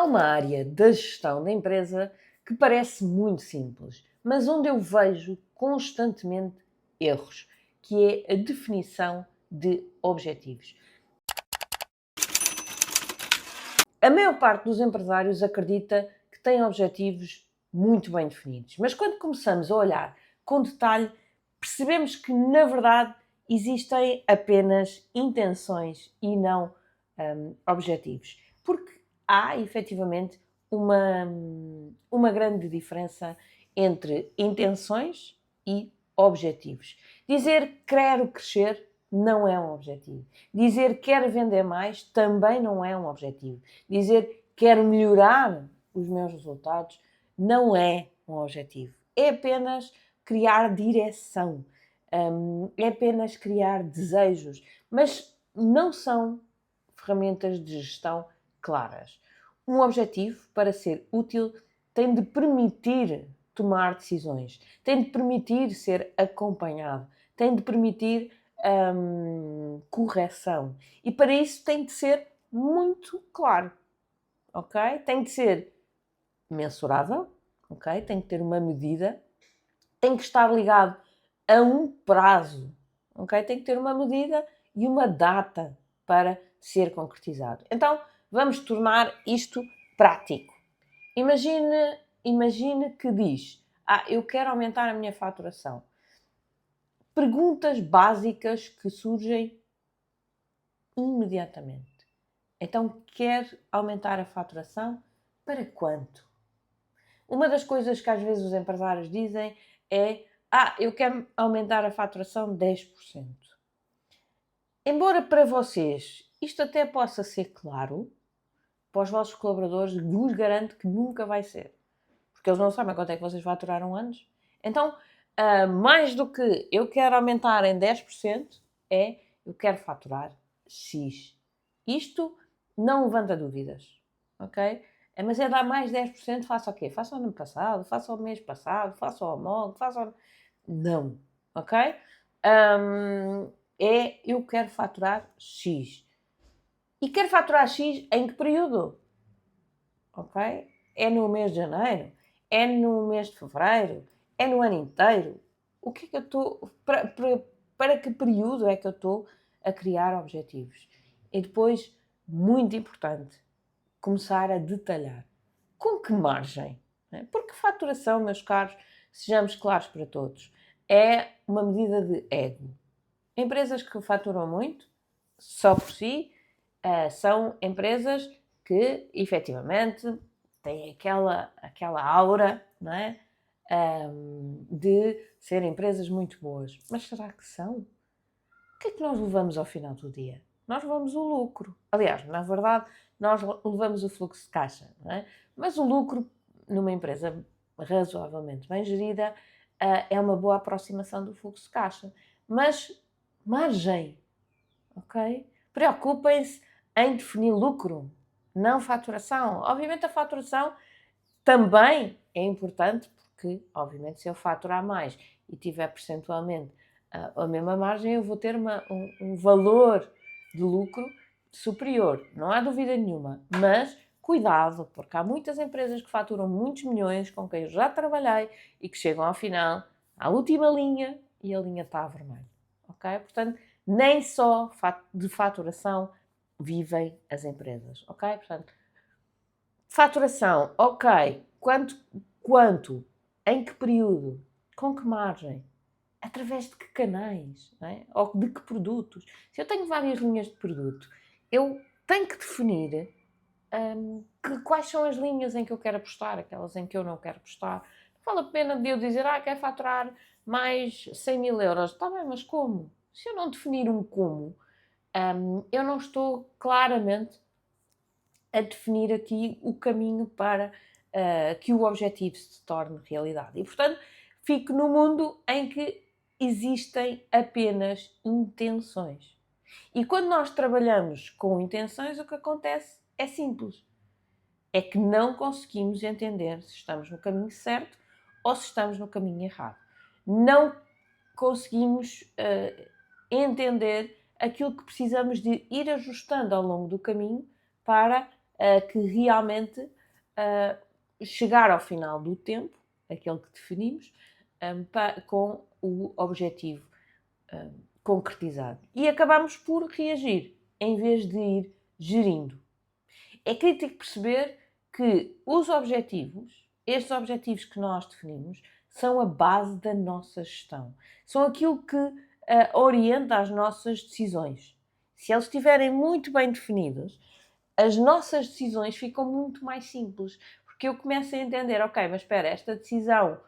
uma área da gestão da empresa que parece muito simples, mas onde eu vejo constantemente erros, que é a definição de objetivos. A maior parte dos empresários acredita que têm objetivos muito bem definidos, mas quando começamos a olhar com detalhe, percebemos que, na verdade, existem apenas intenções e não objetivos. Porque há, efetivamente, uma grande diferença entre intenções e objetivos. Dizer quero crescer não é um objetivo. Dizer quero vender mais também não é um objetivo. Dizer quero melhorar os meus resultados não é um objetivo. É apenas criar direção. É apenas criar desejos. Mas não são ferramentas de gestão claras. Um objetivo, para ser útil, tem de permitir tomar decisões, tem de permitir ser acompanhado, tem de permitir correção. E para isso tem de ser muito claro, ok? Tem de ser mensurável, ok? Tem que ter uma medida, tem que estar ligado a um prazo, ok? Tem que ter uma medida e uma data para ser concretizado. Então, vamos tornar isto prático. Imagine que diz, eu quero aumentar a minha faturação. Perguntas básicas que surgem imediatamente. Então, quer aumentar a faturação? Para quanto? Uma das coisas que às vezes os empresários dizem é eu quero aumentar a faturação 10%. Embora para vocês isto até possa ser claro, para os vossos colaboradores vos garanto que nunca vai ser. Porque eles não sabem quanto é que vocês faturaram antes. Então, mais do que eu quero aumentar em 10%, eu quero faturar X. Isto não levanta dúvidas, ok? Mas é dar mais 10%, faça o quê? Faça o ano passado, faça o mês passado, faça o homólogo, faça o... Não, ok? Eu quero faturar X. E quero faturar X em que período? Ok? É no mês de janeiro? É no mês de fevereiro? É no ano inteiro? O que é que eu estou... Para que período é que eu estou a criar objetivos? E depois, muito importante, começar a detalhar. Com que margem? Porque faturação, meus caros, sejamos claros para todos, é uma medida de ego. Empresas que faturam muito, só por si, são empresas que, efetivamente, têm aquela aura, não é? De serem empresas muito boas. Mas será que são? O que é que nós levamos ao final do dia? Nós levamos o lucro. Aliás, na verdade, nós levamos o fluxo de caixa, não é? Mas o lucro, numa empresa razoavelmente bem gerida, é uma boa aproximação do fluxo de caixa. Mas margem, ok? Preocupem-se em definir lucro, não faturação. Obviamente a faturação também é importante porque, obviamente, se eu faturar mais e tiver percentualmente a mesma margem, eu vou ter um valor de lucro superior. Não há dúvida nenhuma. Mas cuidado, porque há muitas empresas que faturam muitos milhões com quem eu já trabalhei e que chegam ao final, à última linha, e a linha está a vermelho. Ok? Portanto, nem só de faturação vivem as empresas. Ok? Portanto, faturação, ok. Quanto? Em que período? Com que margem? Através de que canais? Não é? Ou de que produtos? Se eu tenho várias linhas de produto, eu tenho que definir quais são as linhas em que eu quero apostar, aquelas em que eu não quero apostar. Não vale a pena de eu dizer, quero faturar mais 100 mil euros. Está bem, mas como? Se eu não definir um como, eu não estou claramente a definir aqui o caminho para que o objetivo se torne realidade. E, portanto, fico no mundo em que existem apenas intenções. E quando nós trabalhamos com intenções, o que acontece é simples. É que não conseguimos entender se estamos no caminho certo ou se estamos no caminho errado. Não conseguimos entender aquilo que precisamos de ir ajustando ao longo do caminho para que realmente chegar ao final do tempo, aquele que definimos, com o objetivo concretizado. E acabamos por reagir, em vez de ir gerindo. É crítico perceber que os objetivos, estes objetivos que nós definimos, são a base da nossa gestão. São aquilo que orienta as nossas decisões. Se eles estiverem muito bem definidos, as nossas decisões ficam muito mais simples. Porque eu começo a entender, ok, mas espera, esta decisão,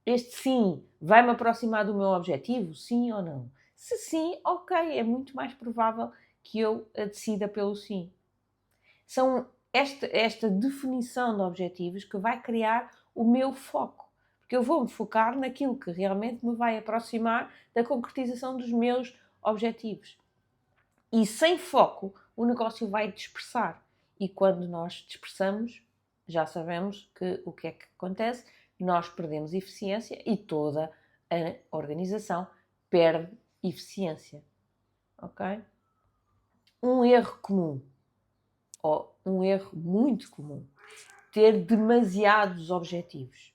este sim, vai-me aproximar do meu objetivo? Sim ou não? Se sim, ok, é muito mais provável que eu decida pelo sim. São esta definição de objetivos que vai criar o meu foco. Porque eu vou me focar naquilo que realmente me vai aproximar da concretização dos meus objetivos. E sem foco, o negócio vai dispersar. E quando nós dispersamos, já sabemos que o que é que acontece? Nós perdemos eficiência e toda a organização perde eficiência. Ok? Um erro comum, ou um erro muito comum, ter demasiados objetivos.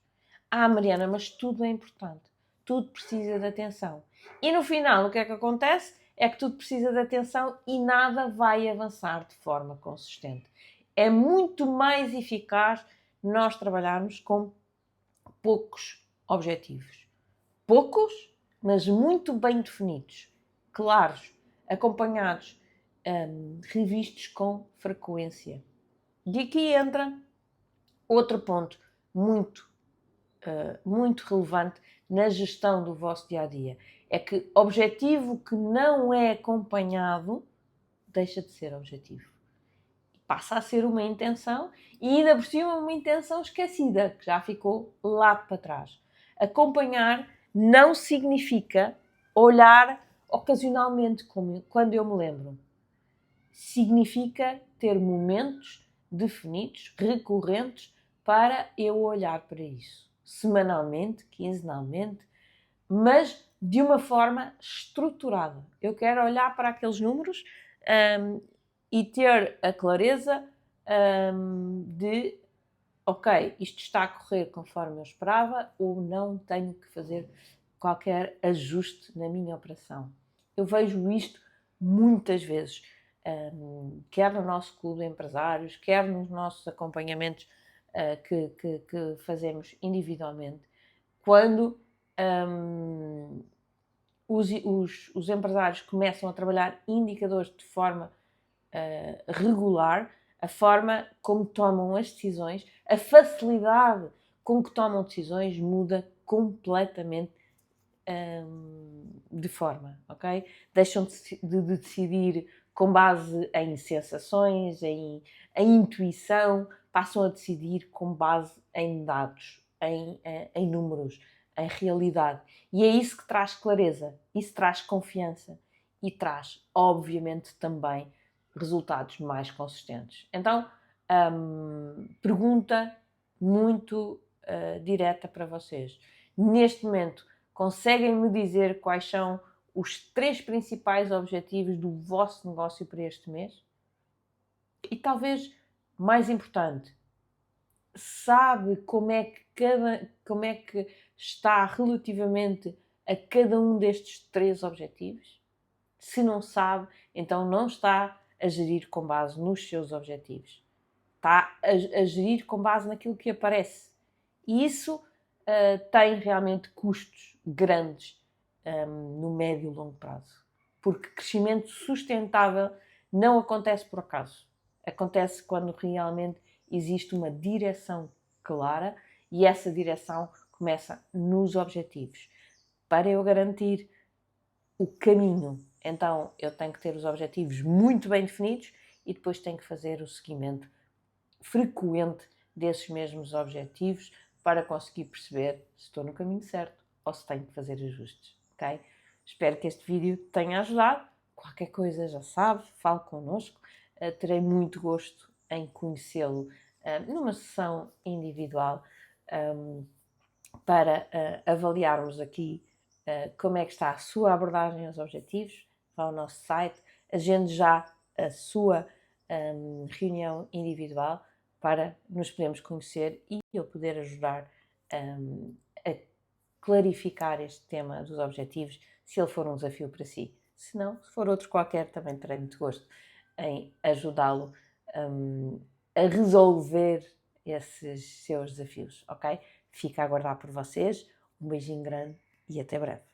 Mariana, mas tudo é importante. Tudo precisa de atenção. E no final, o que é que acontece? É que tudo precisa de atenção e nada vai avançar de forma consistente. É muito mais eficaz nós trabalharmos com poucos objetivos. Poucos, mas muito bem definidos, claros, acompanhados, revistos com frequência. E aqui entra outro ponto muito relevante na gestão do vosso dia-a-dia. É que objetivo que não é acompanhado deixa de ser objetivo. Passa a ser uma intenção e ainda por cima uma intenção esquecida, que já ficou lá para trás. Acompanhar não significa olhar ocasionalmente, como quando eu me lembro. Significa ter momentos definidos, recorrentes, para eu olhar para isso. Semanalmente, quinzenalmente, mas de uma forma estruturada. Eu quero olhar para aqueles números e ter a clareza de, ok, isto está a correr conforme eu esperava ou não tenho que fazer qualquer ajuste na minha operação. Eu vejo isto muitas vezes, quer no nosso clube de empresários, quer nos nossos acompanhamentos que fazemos individualmente, quando os empresários começam a trabalhar indicadores de forma regular, a forma como tomam as decisões, a facilidade com que tomam decisões muda completamente de forma, ok? Deixam de decidir com base em sensações, em intuição, passam a decidir com base em dados, em números, em realidade. E é isso que traz clareza, isso traz confiança e traz, obviamente, também resultados mais consistentes. Então, pergunta muito direta para vocês. Neste momento, conseguem-me dizer quais são os 3 principais objetivos do vosso negócio para este mês? E talvez, mais importante, sabe como é que está relativamente a cada um destes 3 objetivos? Se não sabe, então não está a gerir com base nos seus objetivos. Está a gerir com base naquilo que aparece. E isso tem realmente custos grandes no médio e longo prazo. Porque crescimento sustentável não acontece por acaso. Acontece quando realmente existe uma direção clara e essa direção começa nos objetivos. Para eu garantir o caminho, então eu tenho que ter os objetivos muito bem definidos e depois tenho que fazer o seguimento frequente desses mesmos objetivos para conseguir perceber se estou no caminho certo ou se tenho que fazer ajustes, ok? Espero que este vídeo tenha ajudado. Qualquer coisa já sabe, fale connosco. Terei muito gosto em conhecê-lo numa sessão individual para avaliarmos aqui como é que está a sua abordagem aos objetivos. Vá ao nosso site, agende já a sua reunião individual para nos podermos conhecer e eu poder ajudar a clarificar este tema dos objetivos, se ele for um desafio para si. Se não, se for outro qualquer, também terei muito gosto em ajudá-lo a resolver esses seus desafios, ok? Fico a aguardar por vocês. Um beijinho grande e até breve.